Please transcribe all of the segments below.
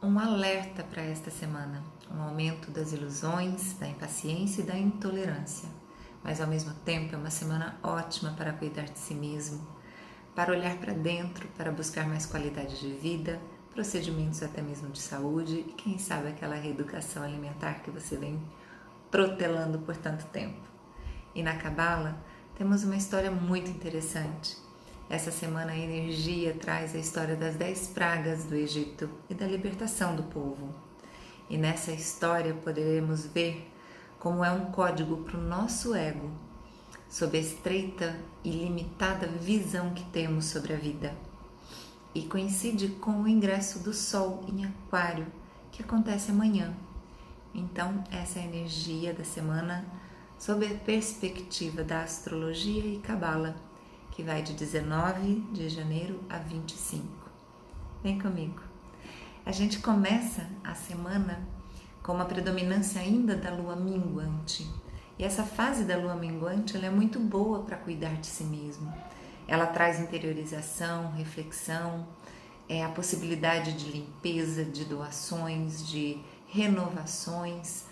um alerta para esta semana, um aumento das ilusões, da impaciência e da intolerância. Mas ao mesmo tempo é uma semana ótima para cuidar de si mesmo, para olhar para dentro, para buscar mais qualidade de vida, procedimentos até mesmo de saúde e quem sabe aquela reeducação alimentar que você vem protelando por tanto tempo. E na Cabala temos uma história muito interessante. Essa semana a energia traz a história das 10 pragas do Egito e da libertação do povo. E nessa história poderemos ver como é um código para o nosso ego, sob a estreita e limitada visão que temos sobre a vida. E coincide com o ingresso do Sol em Aquário, que acontece amanhã. Então, essa é a energia da semana sob a perspectiva da astrologia e Cabala, que vai de 19 de janeiro a 25. Vem comigo. A gente começa a semana com uma predominância ainda da lua minguante. E essa fase da lua minguante ela é muito boa para cuidar de si mesmo. Ela traz interiorização, reflexão, a possibilidade de limpeza, de doações, de renovações.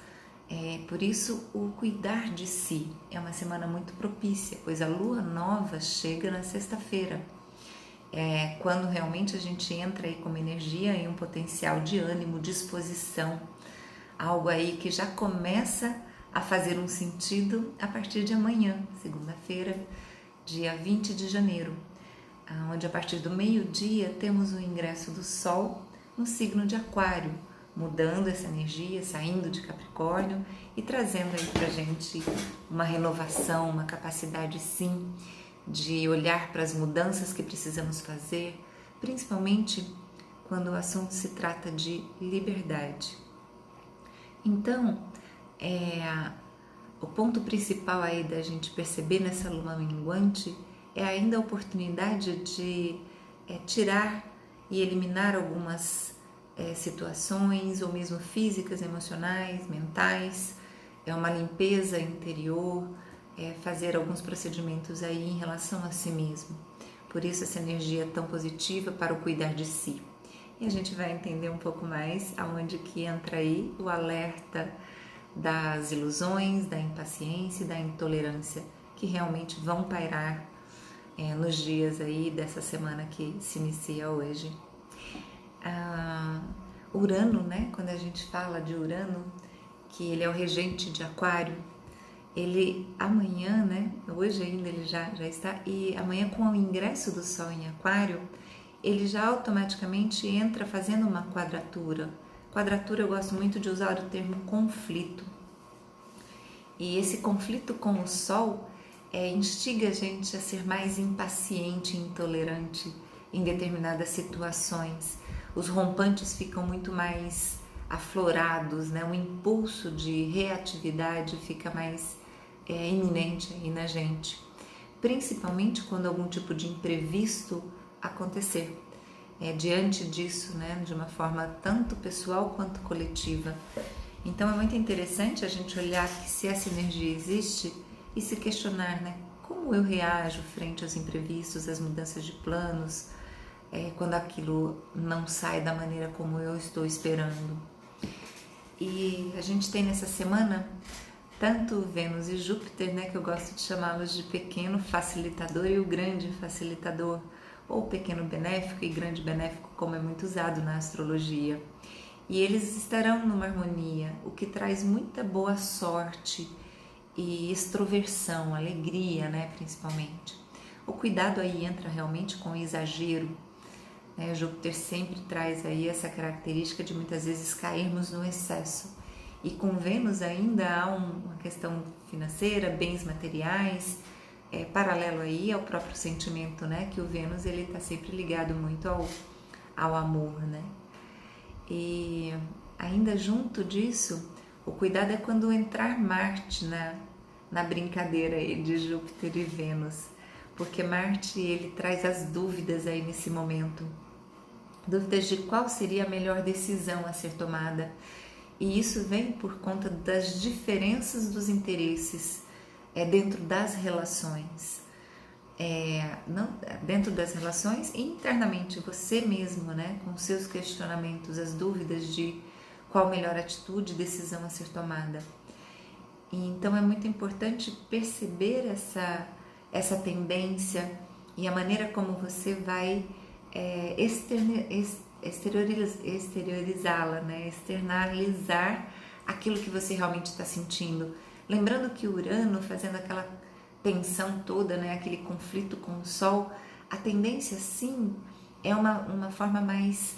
Por isso, o cuidar de si é uma semana muito propícia, pois a lua nova chega na sexta-feira. Quando realmente a gente entra aí com uma energia e um potencial de ânimo, disposição, algo aí que já começa a fazer um sentido a partir de amanhã, segunda-feira, dia 20 de janeiro, onde a partir do meio-dia temos o ingresso do Sol no signo de Aquário, mudando essa energia, saindo de Capricórnio e trazendo aí pra gente uma renovação, uma capacidade sim de olhar para as mudanças que precisamos fazer, principalmente quando o assunto se trata de liberdade. Então, o ponto principal aí da gente perceber nessa lua minguante é ainda a oportunidade de tirar e eliminar algumas situações, ou mesmo físicas, emocionais, mentais, uma limpeza interior, fazer alguns procedimentos aí em relação a si mesmo. Por isso essa energia é tão positiva para o cuidar de si. E a gente vai entender um pouco mais aonde que entra aí o alerta das ilusões, da impaciência e da intolerância que realmente vão pairar nos dias aí dessa semana que se inicia hoje. Urano, né? Quando a gente fala de Urano, que ele é o regente de Aquário, ele amanhã, né? Hoje ainda ele já está, e amanhã com o ingresso do Sol em Aquário, ele já automaticamente entra fazendo uma quadratura. Quadratura eu gosto muito de usar o termo conflito. E esse conflito com o Sol instiga a gente a ser mais impaciente e intolerante em determinadas situações. Os rompantes ficam muito mais aflorados, né? O impulso de reatividade fica mais iminente aí na gente, principalmente quando algum tipo de imprevisto acontecer. Diante disso, né? De uma forma tanto pessoal quanto coletiva. Então é muito interessante a gente olhar que se essa energia existe e se questionar, né? Como eu reajo frente aos imprevistos, às mudanças de planos, quando aquilo não sai da maneira como eu estou esperando. E a gente tem nessa semana tanto Vênus e Júpiter, né, que eu gosto de chamá-los de pequeno facilitador e o grande facilitador, ou pequeno benéfico e grande benéfico, como é muito usado na astrologia. E eles estarão numa harmonia, o que traz muita boa sorte e extroversão, alegria, né, principalmente. O cuidado aí entra realmente com o exagero. Júpiter sempre traz aí essa característica de muitas vezes cairmos no excesso. E com Vênus ainda há uma questão financeira, bens materiais, paralelo aí ao próprio sentimento, né? Que o Vênus ele está sempre ligado muito ao amor, né? E ainda junto disso, o cuidado é quando entrar Marte na brincadeira aí de Júpiter e Vênus, porque Marte ele traz as dúvidas aí nesse momento. Dúvidas de qual seria a melhor decisão a ser tomada. E isso vem por conta das diferenças dos interesses dentro das relações. não, dentro das relações e internamente você mesmo, né, com seus questionamentos, as dúvidas de qual a melhor atitude e decisão a ser tomada. E então é muito importante perceber essa tendência e a maneira como você vai exteriorizá-la, né, externalizar aquilo que você realmente está sentindo. Lembrando que Urano, fazendo aquela tensão toda, né, aquele conflito com o Sol, a tendência sim é uma forma mais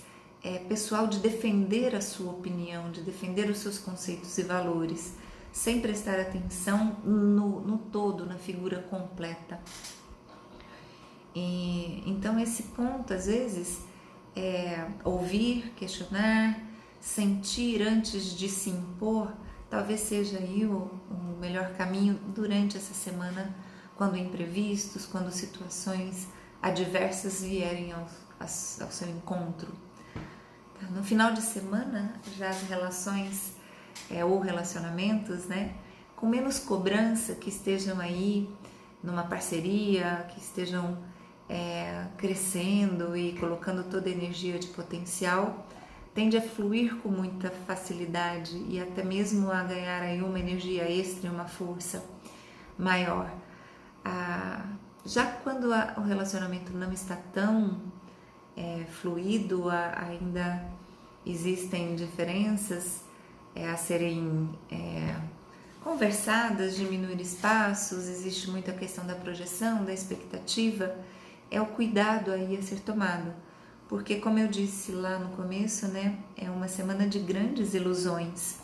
pessoal de defender a sua opinião, de defender os seus conceitos e valores, sem prestar atenção no todo, na figura completa. E, então esse ponto, às vezes, ouvir, questionar, sentir antes de se impor, talvez seja aí o melhor caminho durante essa semana, quando imprevistos, quando situações adversas vierem ao seu encontro. No final de semana, já as relações ou relacionamentos, né, com menos cobrança, que estejam aí numa parceria, que estejam crescendo e colocando toda a energia de potencial, tende a fluir com muita facilidade e até mesmo a ganhar aí uma energia extra e uma força maior. Já quando o relacionamento não está tão fluido, ainda existem diferenças a serem conversadas, diminuir espaços, existe muito a questão da projeção, da expectativa, é o cuidado aí a ser tomado, porque como eu disse lá no começo, né, é uma semana de grandes ilusões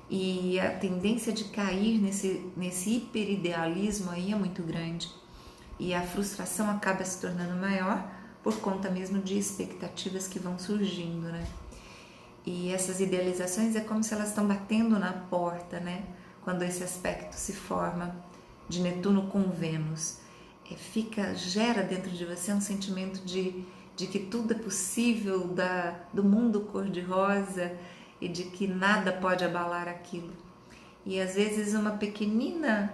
e a tendência de cair nesse hiperidealismo aí é muito grande e a frustração acaba se tornando maior por conta mesmo de expectativas que vão surgindo, né? E essas idealizações é como se elas estão batendo na porta, né? Quando esse aspecto se forma de Netuno com Vênus, gera dentro de você um sentimento de que tudo é possível, do mundo cor-de-rosa e de que nada pode abalar aquilo. E às vezes uma pequenina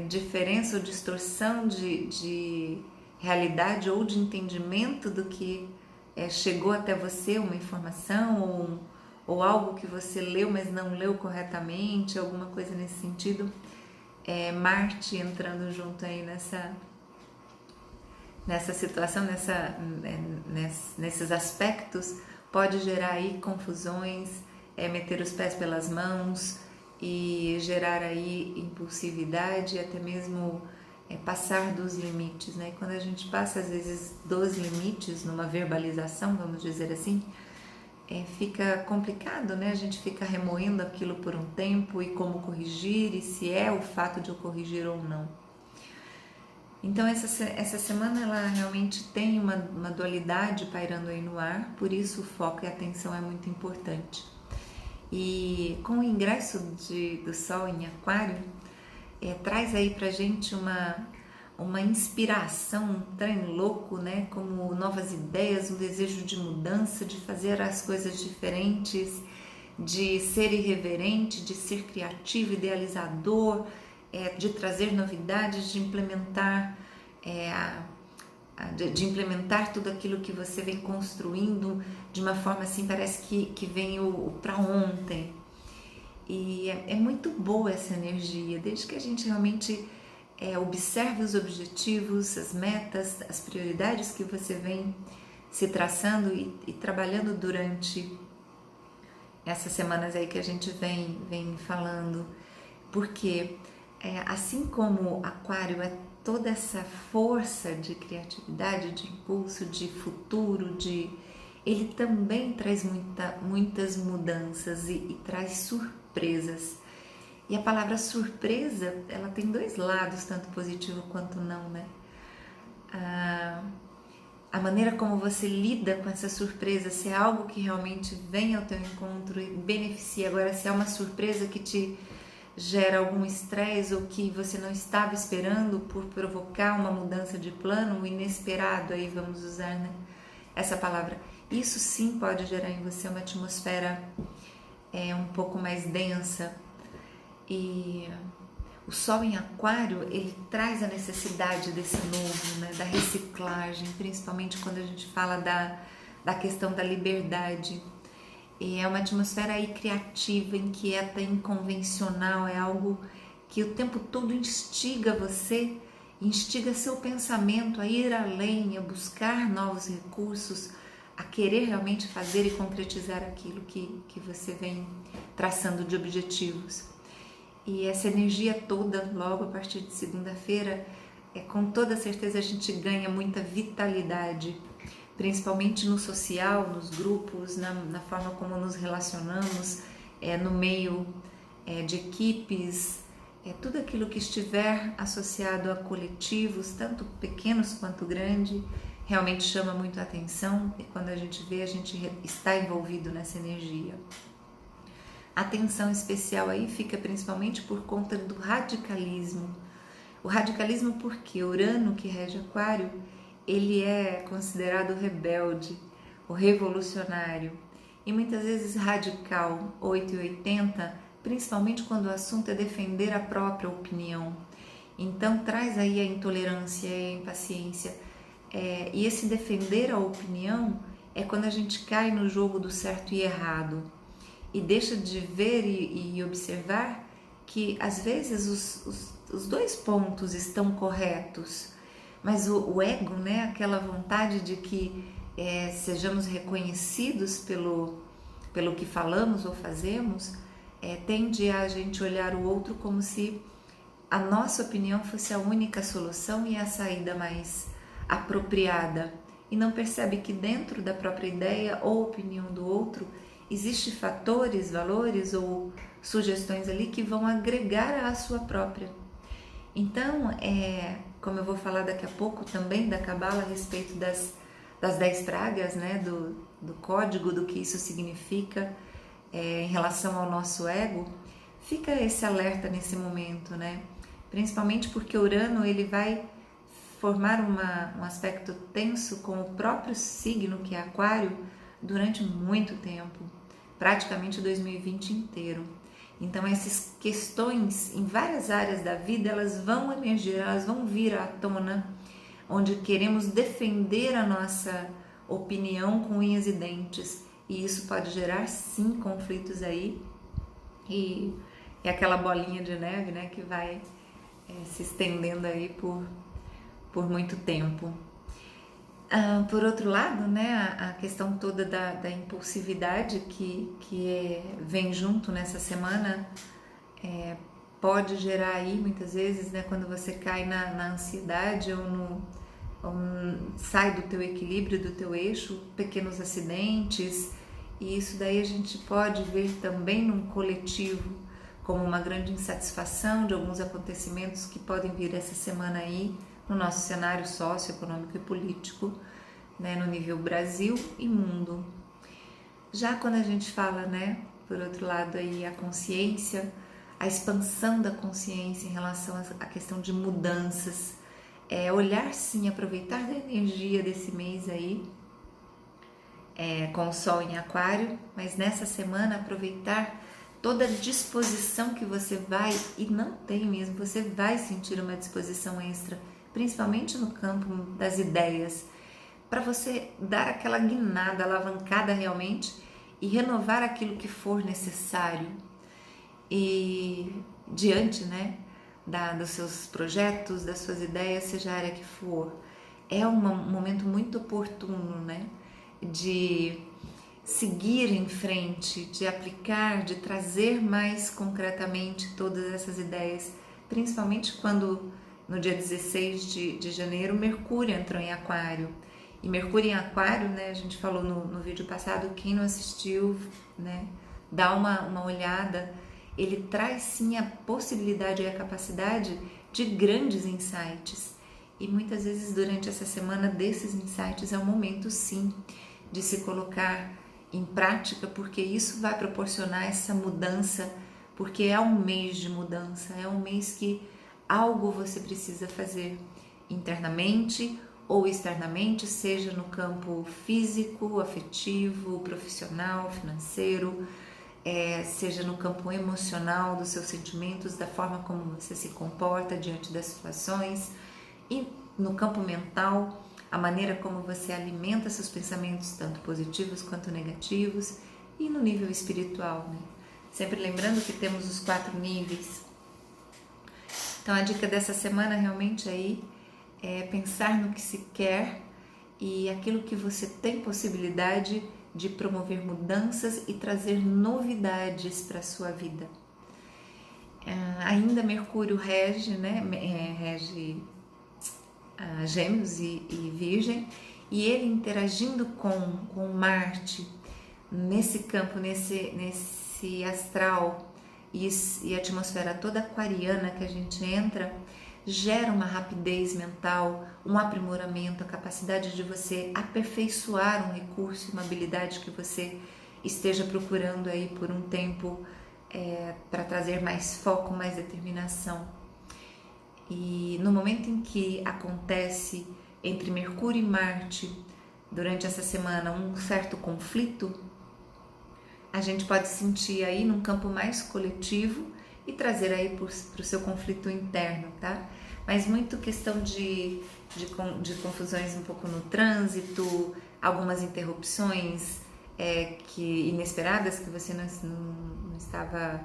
diferença ou distorção de realidade ou de entendimento do que chegou até você, uma informação ou algo que você leu, mas não leu corretamente, alguma coisa nesse sentido, Marte entrando junto aí nessa situação, nesses aspectos, pode gerar aí confusões, meter os pés pelas mãos e gerar aí impulsividade, até mesmo passar dos limites, né? Quando a gente passa às vezes dos limites numa verbalização, vamos dizer assim, fica complicado, né? A gente fica remoendo aquilo por um tempo e como corrigir e se é o fato de eu corrigir ou não. Então essa semana ela realmente tem uma dualidade pairando aí no ar, por isso o foco e a atenção é muito importante. E com o ingresso do Sol em Aquário, traz aí pra gente uma inspiração, um trem louco, né? Como novas ideias, um desejo de mudança, de fazer as coisas diferentes, de ser irreverente, de ser criativo, idealizador, de trazer novidades, de implementar implementar tudo aquilo que você vem construindo de uma forma assim, parece que vem o para ontem. E é muito boa essa energia, desde que a gente realmente observe os objetivos, as metas, as prioridades que você vem se traçando e trabalhando durante essas semanas aí que a gente vem falando, porque assim como Aquário é toda essa força de criatividade, de impulso, de futuro, ele também traz muitas mudanças e traz surpresas. E a palavra surpresa, ela tem dois lados, tanto positivo quanto não, né? A maneira como você lida com essa surpresa, se é algo que realmente vem ao teu encontro e beneficia. Agora, se é uma surpresa que te gera algum estresse ou que você não estava esperando por provocar uma mudança de plano, um inesperado, aí vamos usar, né, essa palavra. Isso sim pode gerar em você uma atmosfera um pouco mais densa. E O Sol em Aquário, ele traz a necessidade desse novo, né, da reciclagem, principalmente quando a gente fala da questão da liberdade. E é uma atmosfera aí criativa, inquieta, inconvencional, é algo que o tempo todo instiga você, instiga seu pensamento a ir além, a buscar novos recursos, a querer realmente fazer e concretizar aquilo que você vem traçando de objetivos. E essa energia toda, logo a partir de segunda-feira, com toda certeza a gente ganha muita vitalidade, principalmente no social, nos grupos, na forma como nos relacionamos, no meio de equipes, tudo aquilo que estiver associado a coletivos, tanto pequenos quanto grandes, realmente chama muito a atenção, e quando a gente vê, a gente está envolvido nessa energia. A atenção especial aí fica principalmente por conta do radicalismo. O radicalismo porque Urano, que rege Aquário, ele é considerado rebelde, o revolucionário, e muitas vezes radical, 880, principalmente quando o assunto é defender a própria opinião. Então traz aí a intolerância e a impaciência. E esse defender a opinião é quando a gente cai no jogo do certo e errado e deixa de ver e observar que às vezes os dois pontos estão corretos, mas o ego, né, aquela vontade de que sejamos reconhecidos pelo que falamos ou fazemos, tende a gente olhar o outro como se a nossa opinião fosse a única solução e a saída mais apropriada, e não percebe que dentro da própria ideia ou opinião do outro existem fatores, valores ou sugestões ali que vão agregar à sua própria. Então, como eu vou falar daqui a pouco também da Cabala a respeito das 10 pragas, né, do código, do que isso significa em relação ao nosso ego, fica esse alerta nesse momento, né? Principalmente porque Urano ele vai formar um aspecto tenso com o próprio signo que é Aquário durante muito tempo, praticamente 2020 inteiro. Então essas questões em várias áreas da vida, elas vão emergir, elas vão vir à tona, onde queremos defender a nossa opinião com unhas e dentes, e isso pode gerar sim conflitos aí, e é aquela bolinha de neve, né, que vai se estendendo aí por muito tempo. Por outro lado, né, a questão toda da impulsividade que vem junto nessa semana pode gerar aí muitas vezes, né, quando você cai na ansiedade ou sai do teu equilíbrio, do teu eixo, pequenos acidentes, e isso daí a gente pode ver também num coletivo como uma grande insatisfação de alguns acontecimentos que podem vir essa semana aí no nosso cenário socioeconômico e político, né, no nível Brasil e mundo. Já quando a gente fala, né, por outro lado aí a consciência, a expansão da consciência em relação à questão de mudanças, olhar sim, aproveitar da energia desse mês aí, com o Sol em Aquário, mas nessa semana aproveitar toda a disposição que você vai, e não tem mesmo, você vai sentir uma disposição extra, principalmente no campo das ideias, para você dar aquela guinada, alavancada realmente e renovar aquilo que for necessário. E diante, né, dos seus projetos, das suas ideias, seja a área que for, é um momento muito oportuno, né, de seguir em frente, de aplicar, de trazer mais concretamente todas essas ideias, principalmente quando no dia 16 de janeiro Mercúrio entrou em Aquário. E Mercúrio em Aquário, né, a gente falou no vídeo passado, quem não assistiu, né, dá uma olhada, ele traz sim a possibilidade e a capacidade de grandes insights. E muitas vezes durante essa semana desses insights é o momento sim de se colocar em prática, porque isso vai proporcionar essa mudança, porque é um mês de mudança, é um mês que algo você precisa fazer internamente ou externamente, seja no campo físico, afetivo, profissional, financeiro, seja no campo emocional, dos seus sentimentos, da forma como você se comporta diante das situações, e no campo mental, a maneira como você alimenta seus pensamentos, tanto positivos quanto negativos, e no nível espiritual, né? Sempre lembrando que temos os 4 níveis. Então a dica dessa semana realmente aí é pensar no que se quer e aquilo que você tem possibilidade de promover mudanças e trazer novidades para a sua vida. Ainda Mercúrio rege, né? Rege Gêmeos e Virgem, e ele interagindo com Marte nesse campo, nesse astral e atmosfera toda aquariana que a gente entra, gera uma rapidez mental, um aprimoramento, a capacidade de você aperfeiçoar um recurso, uma habilidade que você esteja procurando aí por um tempo, para trazer mais foco, mais determinação. E no momento em que acontece entre Mercúrio e Marte, durante essa semana, um certo conflito, a gente pode sentir aí num campo mais coletivo e trazer aí para o seu conflito interno, tá? Mas muito questão de confusões um pouco no trânsito, algumas interrupções inesperadas, que você não estava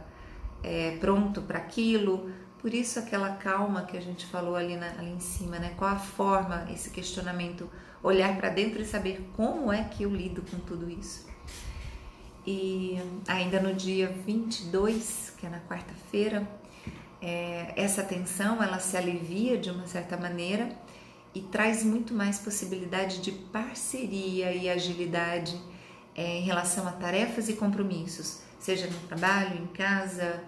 pronto para aquilo. Por isso aquela calma que a gente falou ali em cima, né? Qual a forma, esse questionamento, olhar para dentro e saber como é que eu lido com tudo isso. E ainda no dia 22, que é na quarta-feira, essa tensão ela se alivia de uma certa maneira e traz muito mais possibilidade de parceria e agilidade em relação a tarefas e compromissos, seja no trabalho, em casa,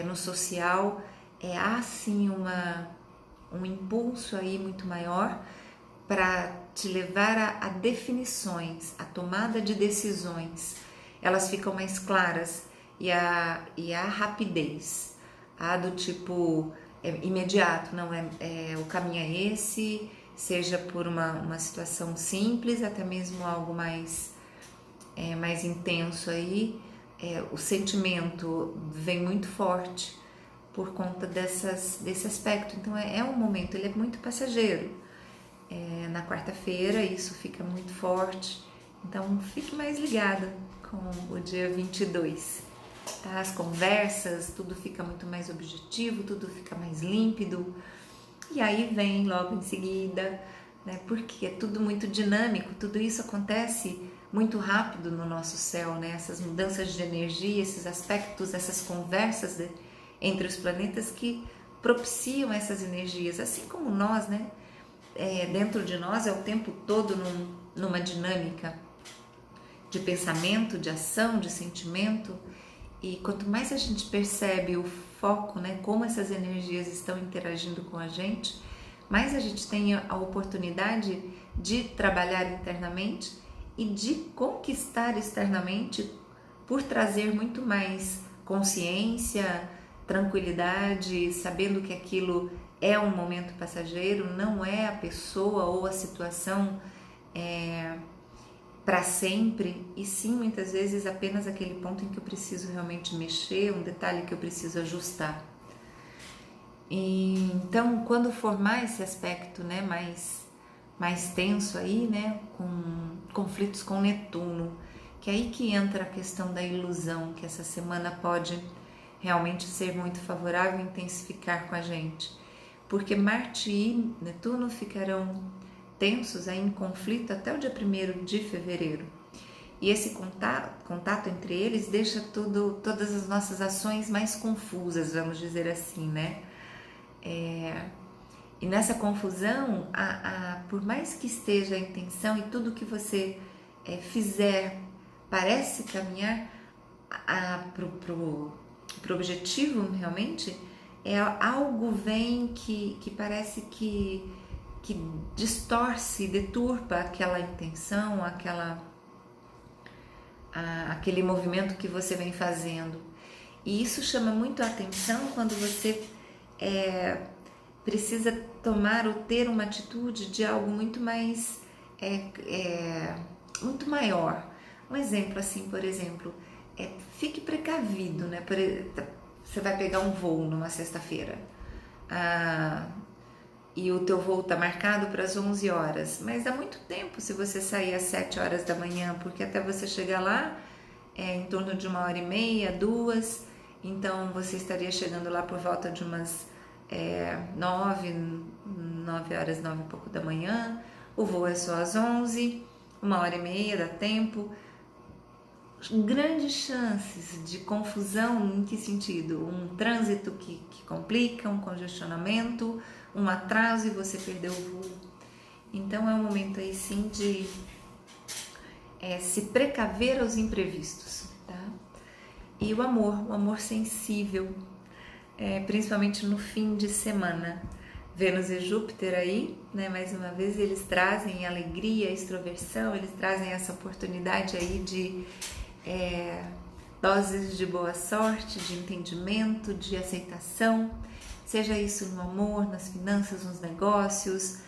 no social. Há sim um impulso aí muito maior para te levar a definições, a tomada de decisões. Elas ficam mais claras e a rapidez, a do tipo imediato, não o caminho é esse, seja por uma situação simples, até mesmo algo mais intenso aí, o sentimento vem muito forte por conta desse aspecto. Então um momento, ele é muito passageiro. Na quarta-feira isso fica muito forte, então fique mais ligada com o dia 22, tá? As conversas, tudo fica muito mais objetivo, tudo fica mais límpido, e aí vem logo em seguida, né? Porque é tudo muito dinâmico, tudo isso acontece muito rápido no nosso céu, né? Essas mudanças de energia, esses aspectos, essas conversas entre os planetas que propiciam essas energias, assim como nós, né? Dentro de nós o tempo todo numa dinâmica de pensamento, de ação, de sentimento, e quanto mais a gente percebe o foco, né? Como essas energias estão interagindo com a gente, mais a gente tem a oportunidade de trabalhar internamente e de conquistar externamente por trazer muito mais consciência, tranquilidade, sabendo que aquilo é um momento passageiro, não é a pessoa ou a situação para sempre, e sim muitas vezes apenas aquele ponto em que eu preciso realmente mexer, um detalhe que eu preciso ajustar. E, então, quando formar esse aspecto, né, mais tenso aí, né, com conflitos com Netuno, que é aí que entra a questão da ilusão, que essa semana pode realmente ser muito favorável e intensificar com a gente, porque Marte e Netuno ficarão tensos aí em conflito até o dia 1º de fevereiro, e esse contato entre eles deixa todas as nossas ações mais confusas, vamos dizer assim, né? E nessa confusão, por mais que esteja a intenção e tudo que você fizer parece caminhar para o objetivo realmente, algo vem que parece que distorce, deturpa aquela intenção, aquele movimento que você vem fazendo. E isso chama muito a atenção quando você precisa tomar ou ter uma atitude de algo muito mais muito maior. Um exemplo assim, por exemplo, fique precavido, né? Você vai pegar um voo numa sexta-feira e o teu voo está marcado para as 11 horas, mas dá muito tempo se você sair às 7 horas da manhã, porque até você chegar lá é em torno de 1h30, 2, então você estaria chegando lá por volta de umas 9 horas, 9 e pouco da manhã, o voo é só às 11, 1h30, dá tempo. Grandes chances de confusão, em que sentido? Um trânsito que complica, um congestionamento, um atraso e você perdeu o voo. Então é um momento aí sim de se precaver aos imprevistos, tá? E o amor sensível, principalmente no fim de semana. Vênus e Júpiter aí, né? Mais uma vez eles trazem alegria, extroversão, eles trazem essa oportunidade aí de doses de boa sorte, de entendimento, de aceitação, seja isso no amor, nas finanças, nos negócios.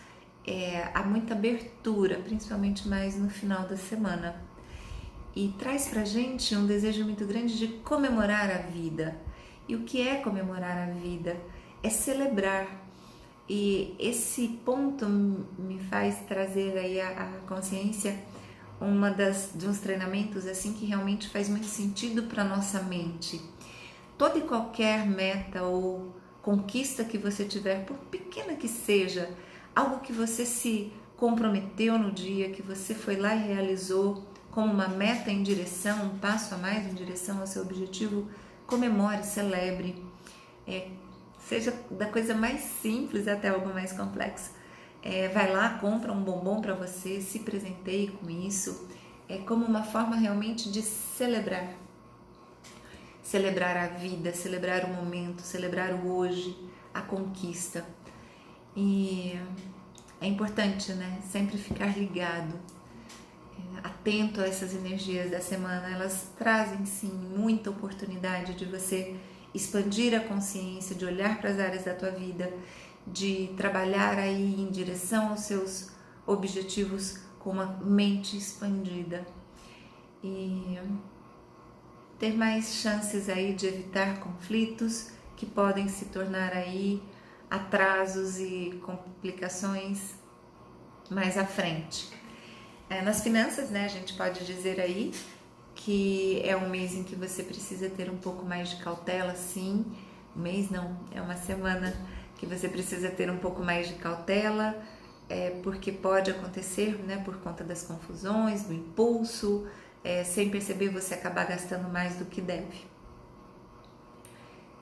Há muita abertura, principalmente mais no final da semana, e traz pra gente um desejo muito grande de comemorar a vida. E o que é comemorar a vida? É celebrar. E esse ponto me faz trazer aí a consciência de uns treinamentos assim que realmente faz muito sentido para nossa mente. Toda e qualquer meta ou conquista que você tiver, por pequena que seja, algo que você se comprometeu no dia, que você foi lá e realizou como uma meta em direção, um passo a mais em direção ao seu objetivo, comemore, celebre. Seja da coisa mais simples até algo mais complexo. Vai lá, compra um bombom para você, se presenteie com isso. É como uma forma realmente de celebrar. Celebrar a vida, celebrar o momento, celebrar o hoje, a conquista. E é importante, né? Sempre ficar ligado, atento a essas energias da semana. Elas trazem sim muita oportunidade de você expandir a consciência, de olhar para as áreas da tua vida, de trabalhar aí em direção aos seus objetivos com uma mente expandida e ter mais chances aí de evitar conflitos que podem se tornar aí atrasos e complicações mais à frente. Nas finanças, né, a gente pode dizer aí que é um mês em que você precisa ter um pouco mais de cautela, sim. Um mês não, é uma semana que você precisa ter um pouco mais de cautela, porque pode acontecer, né, por conta das confusões, do impulso, sem perceber você acabar gastando mais do que deve.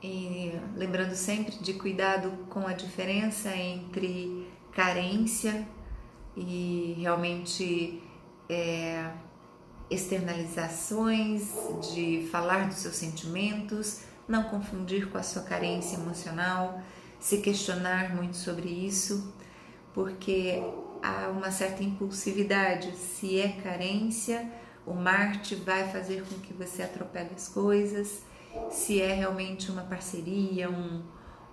E lembrando sempre de cuidado com a diferença entre carência e realmente externalizações, de falar dos seus sentimentos, não confundir com a sua carência emocional, se questionar muito sobre isso, porque há uma certa impulsividade. Se é carência, o Marte vai fazer com que você atropele as coisas. Se é realmente uma parceria,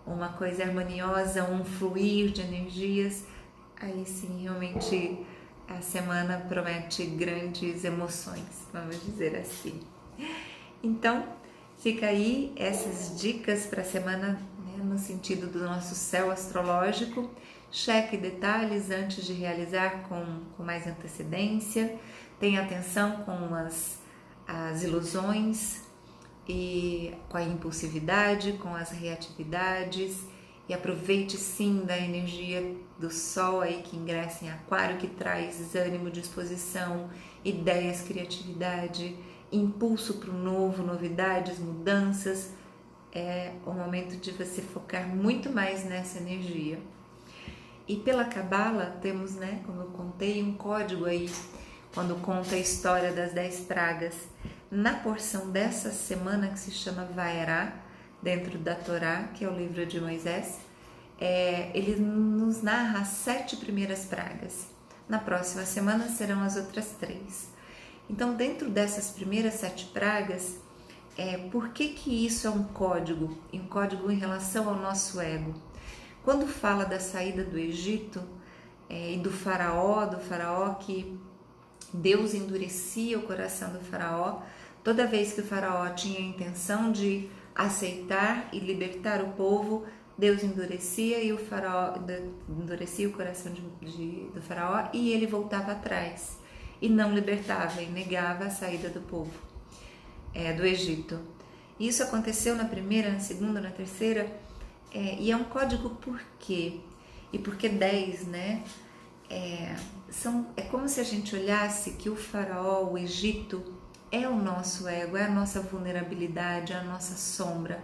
uma coisa harmoniosa, um fluir de energias, aí sim realmente a semana promete grandes emoções, vamos dizer assim. Então, fica aí essas dicas para a semana, né, no sentido do nosso céu astrológico. Cheque detalhes antes de realizar com mais antecedência. Tenha atenção com as ilusões e com a impulsividade, com as reatividades. E aproveite sim da energia do Sol aí que ingressa em Aquário, que traz ânimo, disposição, ideias, criatividade, impulso para o novo, novidades, mudanças. É o momento de você focar muito mais nessa energia. E pela Cabala temos, né, como eu contei, um código aí, quando conta a história das 10 pragas. Na porção dessa semana que se chama Vaerá, dentro da Torá, que é o livro de Moisés, ele nos narra as 7 primeiras pragas. Na próxima semana serão as outras 3. Então, dentro dessas primeiras 7 pragas, por que isso é um código? Um código em relação ao nosso ego. Quando fala da saída do Egito e do faraó que Deus endurecia o coração do faraó, Toda vez que o faraó tinha a intenção de aceitar e libertar o povo, Deus endurecia e endurecia o coração do faraó e ele voltava atrás e não libertava e negava a saída do povo do Egito. Isso aconteceu na primeira, na segunda, na terceira, e é um código por quê? E por que 10, né? É como se a gente olhasse que o faraó, o Egito, é o nosso ego, é a nossa vulnerabilidade, é a nossa sombra.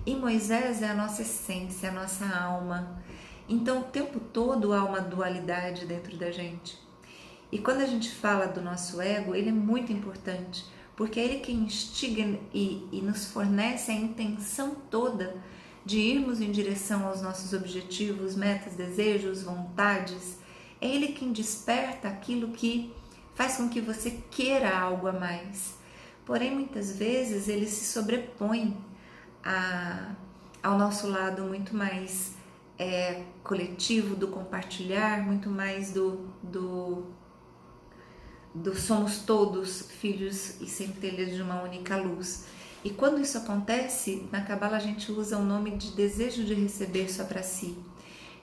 E Moisés é a nossa essência, a nossa alma. Então, o tempo todo há uma dualidade dentro da gente. E quando a gente fala do nosso ego, ele é muito importante, porque é ele que instiga e nos fornece a intenção toda de irmos em direção aos nossos objetivos, metas, desejos, vontades. É ele quem desperta aquilo que faz com que você queira algo a mais. Porém, muitas vezes ele se sobrepõe ao nosso lado muito mais coletivo, do compartilhar, muito mais do somos todos filhos e centelhas de uma única luz. E quando isso acontece, na Cabala a gente usa o nome de desejo de receber só para si.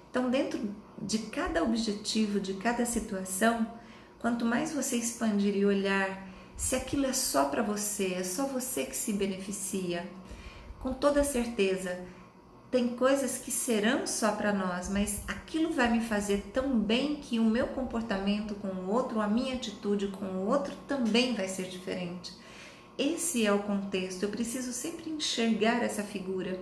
Então, dentro de cada objetivo, de cada situação, quanto mais você expandir e olhar se aquilo é só para você, é só você que se beneficia, com toda certeza, tem coisas que serão só para nós, mas aquilo vai me fazer tão bem que o meu comportamento com o outro, a minha atitude com o outro também vai ser diferente. Esse é o contexto, eu preciso sempre enxergar essa figura.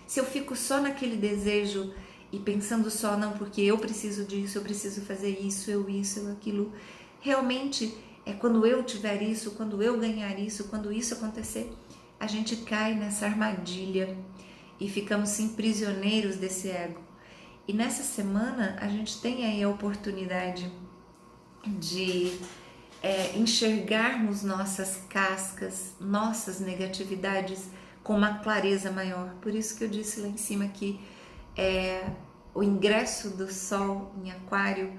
Se eu fico só naquele desejo e pensando só, não, porque eu preciso disso, eu preciso fazer isso, eu aquilo, realmente quando eu tiver isso, quando eu ganhar isso, quando isso acontecer, a gente cai nessa armadilha e ficamos sim prisioneiros desse ego. E nessa semana a gente tem aí a oportunidade de enxergarmos nossas cascas, nossas negatividades com uma clareza maior. Por isso que eu disse lá em cima que o ingresso do Sol em Aquário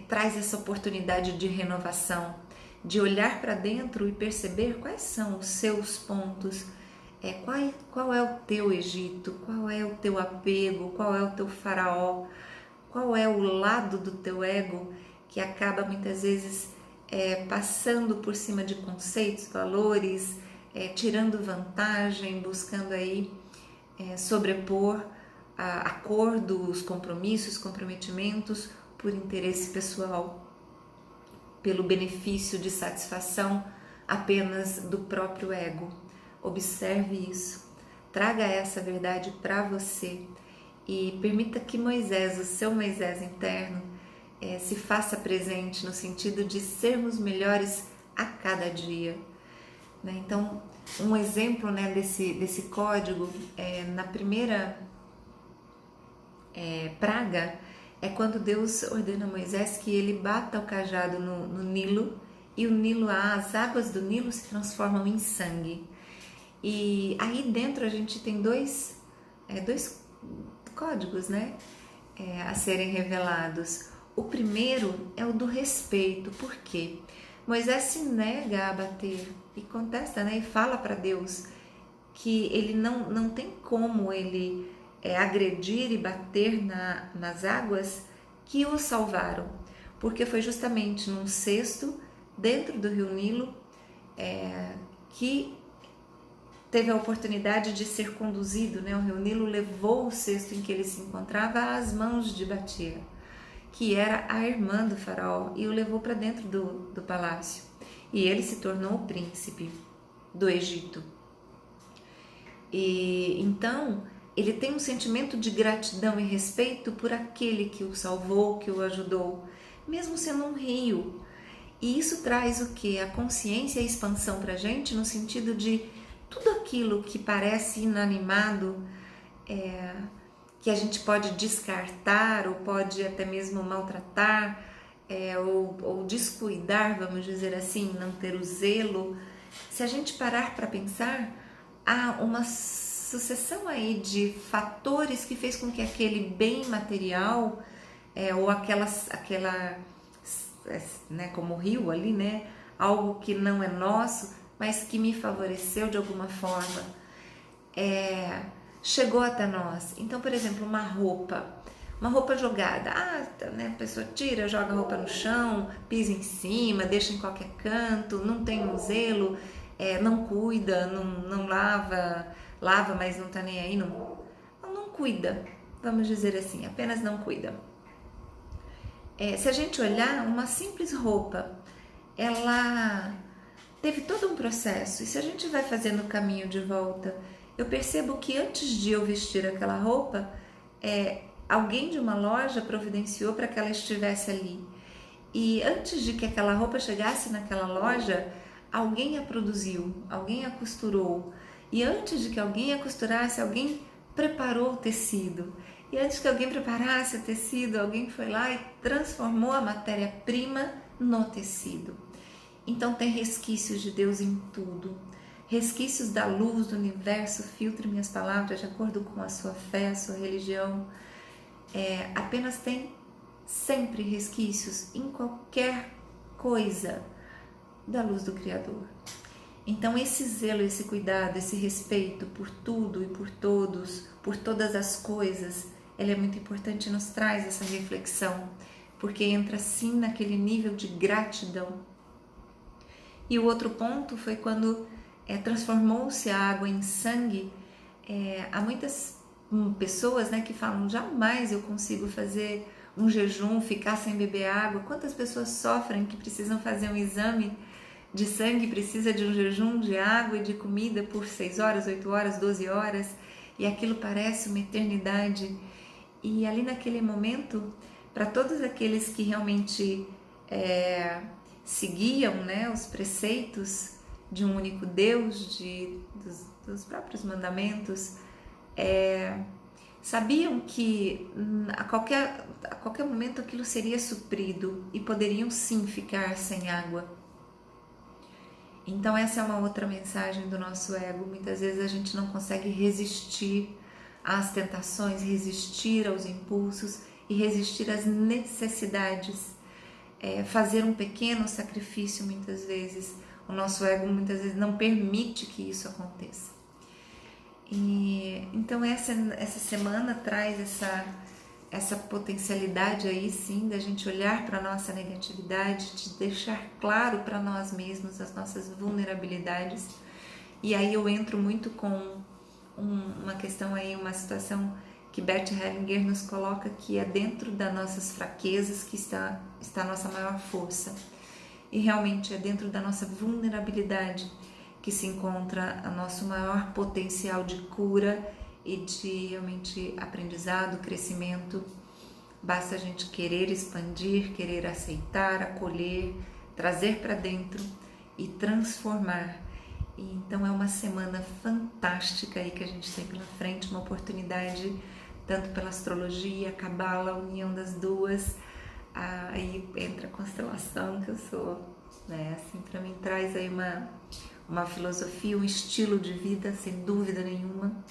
traz essa oportunidade de renovação, de olhar para dentro e perceber quais são os seus pontos, qual é o teu Egito, qual é o teu apego, qual é o teu faraó, qual é o lado do teu ego que acaba muitas vezes passando por cima de conceitos, valores, tirando vantagem, buscando aí sobrepor acordos, compromissos, comprometimentos por interesse pessoal, pelo benefício de satisfação apenas do próprio ego. Observe isso, traga essa verdade para você e permita que Moisés, o seu Moisés interno, se faça presente no sentido de sermos melhores a cada dia. Né? Então, um exemplo, né, desse código, na primeira praga, é quando Deus ordena a Moisés que ele bata o cajado no Nilo, e o Nilo, as águas do Nilo se transformam em sangue. E aí dentro a gente tem dois códigos, né, a serem revelados. O primeiro é o do respeito. Por quê? Moisés se nega a bater e contesta, né, e fala para Deus que ele não tem como ele agredir e bater nas águas que o salvaram, porque foi justamente num cesto dentro do rio Nilo que teve a oportunidade de ser conduzido, né? O rio Nilo levou o cesto em que ele se encontrava às mãos de Batira, que era a irmã do faraó, e o levou para dentro do palácio, e ele se tornou o príncipe do Egito. E então ele tem um sentimento de gratidão e respeito por aquele que o salvou, que o ajudou, mesmo sendo um rio. E isso traz o quê? A consciência e a expansão para a gente, no sentido de tudo aquilo que parece inanimado, que a gente pode descartar ou pode até mesmo maltratar, ou descuidar, vamos dizer assim, não ter o zelo. Se a gente parar para pensar, há uma sucessão aí de fatores que fez com que aquele bem material, ou aquela, né, como o rio ali, né, algo que não é nosso, mas que me favoreceu de alguma forma, chegou até nós. Então, por exemplo, uma roupa jogada, né, a pessoa tira, joga a roupa no chão, pisa em cima, deixa em qualquer canto, não tem um zelo, não cuida, não lava, mas não tá nem aí, não cuida, vamos dizer assim, apenas não cuida. Se a gente olhar, uma simples roupa, ela teve todo um processo, e se a gente vai fazendo o caminho de volta, eu percebo que antes de eu vestir aquela roupa, alguém de uma loja providenciou para que ela estivesse ali. E antes de que aquela roupa chegasse naquela loja, alguém a produziu, alguém a costurou. E antes de que alguém a costurasse, alguém preparou o tecido. E antes que alguém preparasse o tecido, alguém foi lá e transformou a matéria-prima no tecido. Então tem resquícios de Deus em tudo. Resquícios da luz do universo. Filtre minhas palavras de acordo com a sua fé, a sua religião. Apenas tem sempre resquícios em qualquer coisa da luz do Criador. Então esse zelo, esse cuidado, esse respeito por tudo e por todos, por todas as coisas, ele é muito importante e nos traz essa reflexão, porque entra sim naquele nível de gratidão. E o outro ponto foi quando transformou-se a água em sangue. Há muitas pessoas, né, que falam, jamais eu consigo fazer um jejum, ficar sem beber água. Quantas pessoas sofrem que precisam fazer um exame de sangue, precisa de um jejum de água e de comida por 6 horas, 8 horas, 12 horas, e aquilo parece uma eternidade. E ali naquele momento, para todos aqueles que realmente seguiam, né, os preceitos de um único Deus, dos próprios mandamentos, sabiam que a qualquer momento aquilo seria suprido e poderiam sim ficar sem água. Então essa é uma outra mensagem do nosso ego. Muitas vezes a gente não consegue resistir às tentações, resistir aos impulsos e resistir às necessidades. Fazer um pequeno sacrifício muitas vezes. O nosso ego muitas vezes não permite que isso aconteça. E então essa semana traz essa potencialidade aí sim da gente olhar para a nossa negatividade, de deixar claro para nós mesmos as nossas vulnerabilidades. E aí eu entro muito com uma questão aí, uma situação que Bert Hellinger nos coloca, que é dentro das nossas fraquezas que está a nossa maior força. E realmente é dentro da nossa vulnerabilidade que se encontra o nosso maior potencial de cura e de realmente aprendizado, crescimento. Basta a gente querer expandir, querer aceitar, acolher, trazer para dentro e transformar. E então é uma semana fantástica aí que a gente tem pela frente, uma oportunidade tanto pela astrologia, a cabala, a união das duas. Aí entra a constelação, que eu sou, né, assim, para mim traz aí uma filosofia, um estilo de vida, sem dúvida nenhuma.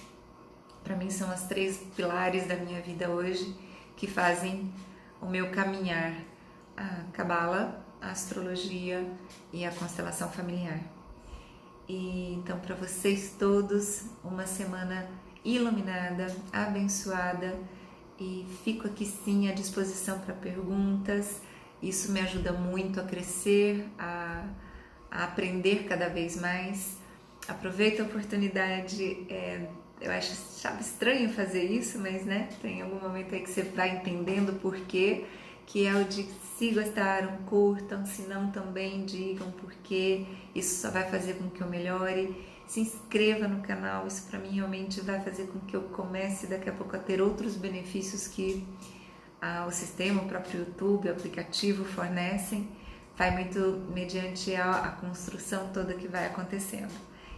Para mim são as 3 pilares da minha vida hoje que fazem o meu caminhar: a cabala, a astrologia e a constelação familiar. E então para vocês todos uma semana iluminada, abençoada, e fico aqui sim à disposição para perguntas. Isso me ajuda muito a crescer, a aprender cada vez mais. Aproveito a oportunidade, eu acho estranho fazer isso, mas né, tem algum momento aí que você vai entendendo o porquê, que é o de se gostaram, curtam, se não também digam porquê, isso só vai fazer com que eu melhore. Se inscreva no canal, isso para mim realmente vai fazer com que eu comece daqui a pouco a ter outros benefícios que o sistema, o próprio YouTube, o aplicativo fornecem. Vai muito mediante a construção toda que vai acontecendo.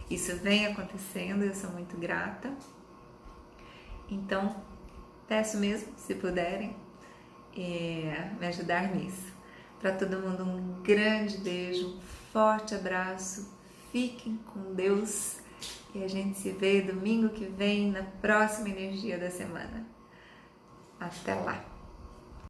Isso vem acontecendo, eu sou muito grata. Então, peço mesmo, se puderem, me ajudar nisso. Para todo mundo, um grande beijo, um forte abraço, fiquem com Deus e a gente se vê domingo que vem na próxima energia da semana. Até lá!